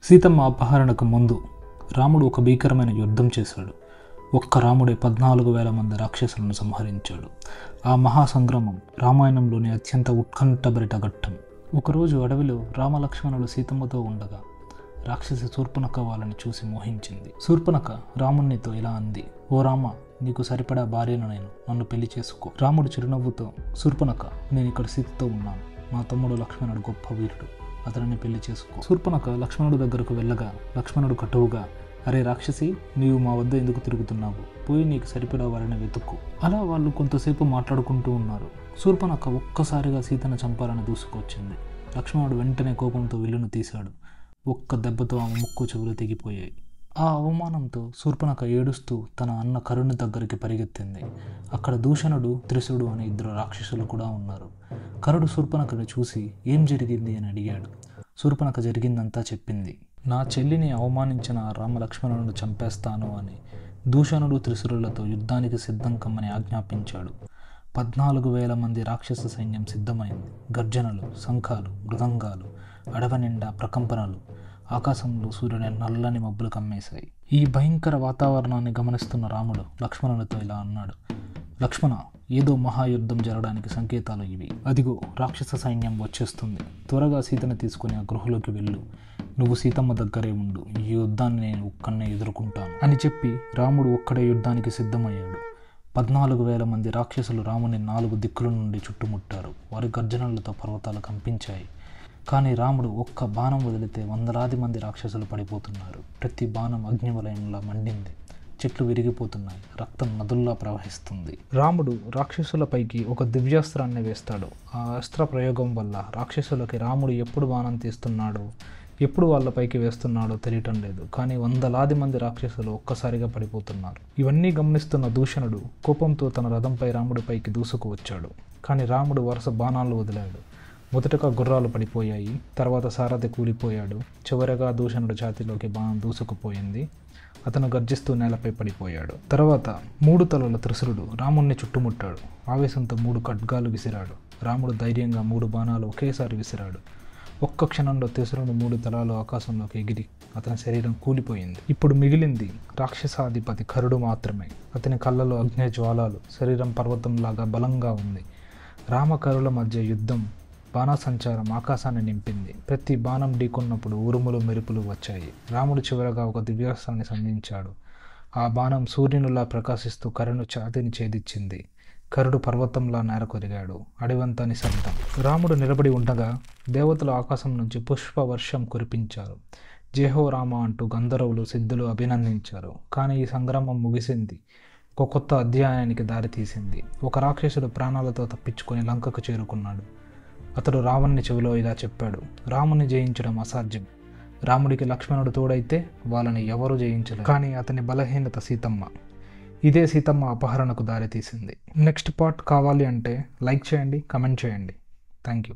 సీతమ్మ అపహరణకు ముందు రాముడు ఒక భీకరమైన యుద్ధం చేశాడు. ఒక్క రాముడే 14,000 మంది రాక్షసులను సంహరించాడు. ఆ మహాసంగ్రామం రామాయణంలోని అత్యంత ఉత్కంఠభరిత ఘట్టం. ఒకరోజు అడవిలో రామలక్ష్మణులు సీతమ్మతో ఉండగా రాక్షసి శూర్పణఖ వాళ్ళని చూసి మోహించింది. శూర్పణఖ రామునితో ఇలా అంది, ఓ రామ, నీకు సరిపడా భార్యను నేను, నన్ను పెళ్లి చేసుకో. రాముడు చిరునవ్వుతో, శూర్పణఖ, నేను ఇక్కడ సీతతో ఉన్నాను. మా తమ్ముడు లక్ష్మణుడు గొప్ప వీరుడు, అతనిని పెళ్లి చేసుకో. శూర్పణఖ లక్ష్మణుడు దగ్గరకు వెళ్ళగా లక్ష్మణుడు కటువుగా, అరే రాక్షసి, నీవు మా వద్ద ఎందుకు తిరుగుతున్నావు? పోయి నీకు సరిపడా వారిని వెతుక్కు. అలా వాళ్ళు కొంతసేపు మాట్లాడుకుంటూ ఉన్నారు. శూర్పణఖ ఒక్కసారిగా సీతను చంపాలని దూసుకొచ్చింది. లక్ష్మణుడు వెంటనే కోపంతో విల్లును తీశాడు. ఒక్క దెబ్బతో ఆమె ముక్కు చెవులు తెగిపోయాయి. ఆ అవమానంతో శూర్పణఖ ఏడుస్తూ తన అన్న కరుణి దగ్గరికి పరిగెత్తింది. అక్కడ దూషణుడు, త్రిశుడు అనే 2 రాక్షసులు కూడా ఉన్నారు. కరుడు శూర్పణఖను చూసి ఏం జరిగింది అని అడిగాడు. శూర్పణఖ జరిగిందంతా చెప్పింది. నా చెల్లిని అవమానించిన రామలక్ష్మణులను చంపేస్తాను అని దూషణుడు, త్రిశురులతో యుద్ధానికి సిద్ధం కమ్మని ఆజ్ఞాపించాడు. 14,000 మంది రాక్షస సైన్యం సిద్ధమైంది. గర్జనలు, శంఖాలు, మృదంగాలు, అడవి నిండా ప్రకంపనలు, ఆకాశంలో సూర్యుని నల్లని మబ్బులు కమ్మేశాయి. ఈ భయంకర వాతావరణాన్ని గమనిస్తున్న రాముడు లక్ష్మణునితో ఇలా అన్నాడు, లక్ష్మణ, ఏదో మహాయుద్ధం జరగడానికి సంకేతాలు ఇవి. అదిగో రాక్షస సైన్యం వచ్చేస్తుంది. త్వరగా సీతను తీసుకుని ఆ గృహలోకి వెళ్ళు. నువ్వు సీతమ్మ దగ్గరే ఉండు. ఈ యుద్ధాన్ని నేను ఒక్కనే ఎదుర్కొంటాను అని చెప్పి రాముడు ఒక్కడే యుద్ధానికి సిద్ధమయ్యాడు. 14,000 మంది రాక్షసులు రాముని 4 దిక్కుల నుండి చుట్టుముట్టారు. వారి గర్జనలతో పర్వతాలు కంపించాయి. కానీ రాముడు ఒక్క బాణం వదిలితే 100,000 మంది రాక్షసులు పడిపోతున్నారు. ప్రతి బాణం అగ్నివలయంలా మండింది. చెట్లు విరిగిపోతున్నాయి. రక్తం నదుల్లా ప్రవహిస్తుంది. రాముడు రాక్షసులపైకి ఒక దివ్యాస్త్రాన్ని వేస్తాడు. ఆ అస్త్ర ప్రయోగం వల్ల రాక్షసులకి రాముడు ఎప్పుడు బాణం తీస్తున్నాడో, ఎప్పుడు వాళ్ళపైకి వేస్తున్నాడో తెలియటం లేదు. కానీ 100,000 మంది రాక్షసులు ఒక్కసారిగా పడిపోతున్నారు. ఇవన్నీ గమనిస్తున్న దూషణుడు కోపంతో తన రథంపై రాముడిపైకి దూసుకు వచ్చాడు. కానీ రాముడు వరుస బాణాలు వదిలాడు. మొదటగా గుర్రాలు పడిపోయాయి. తర్వాత సారథి కూలిపోయాడు. చివరగా దూషణుడు ఛాతీలోకి బాణం దూసుకుపోయింది. అతను గర్జిస్తూ నేలపై పడిపోయాడు. తర్వాత 3 తలల త్రిశురుడు రాముణ్ణి చుట్టుముట్టాడు. ఆవేశంతో 3 ఖడ్గాలు విసిరాడు. రాముడు ధైర్యంగా 3 బాణాలు ఒకేసారి విసిరాడు. ఒక్క క్షణంలో త్రిశురుడు 3 తలాలు ఆకాశంలోకి ఎగిరి అతని శరీరం కూలిపోయింది. ఇప్పుడు మిగిలింది రాక్షసాధిపతి కరుడు మాత్రమే. అతని కళ్ళలో అగ్ని జ్వాలాలు, శరీరం పర్వతంలాగా బలంగా ఉంది. రామకరుల మధ్య యుద్ధం, బాణసంచారం ఆకాశాన్ని నింపింది. ప్రతి బాణం ఢీకొన్నప్పుడు ఉరుములు, మెరుపులు వచ్చాయి. రాముడు చివరగా ఒక దివ్యాస్త్రాన్ని సంధించాడు. ఆ బాణం సూర్యునిలా ప్రకాశిస్తూ కరుడు ఛాతీని ఛేదించింది. కరుడు పర్వతంలా నేరకొరిగాడు. అడివంతా నిశ్శబ్దం. రాముడు నిలబడి ఉండగా దేవతలు ఆకాశం నుంచి పుష్ప వర్షం కురిపించారు. జేహో రామ అంటూ గంధర్వులు, సిద్ధులు అభినందించారు. కానీ ఈ సంగ్రామం ముగిసింది. ఒక కొత్త అధ్యాయానికి దారితీసింది. ఒక రాక్షసుడు ప్రాణాలతో తప్పించుకొని లంకకు చేరుకున్నాడు. అతడు రావణుని చెవిలో ఇలా చెప్పాడు, రాముని జయించడం అసాధ్యం. రాముడికి లక్ష్మణుడు తోడైతే వాళ్ళని ఎవరు జయించలేరు. కానీ అతని బలహీనత సీతమ్మ. ఇదే సీతమ్మ అపహరణకు దారితీసింది. నెక్స్ట్ పార్ట్ కావాలి అంటే లైక్ చేయండి, కమెంట్ చేయండి. Thank you.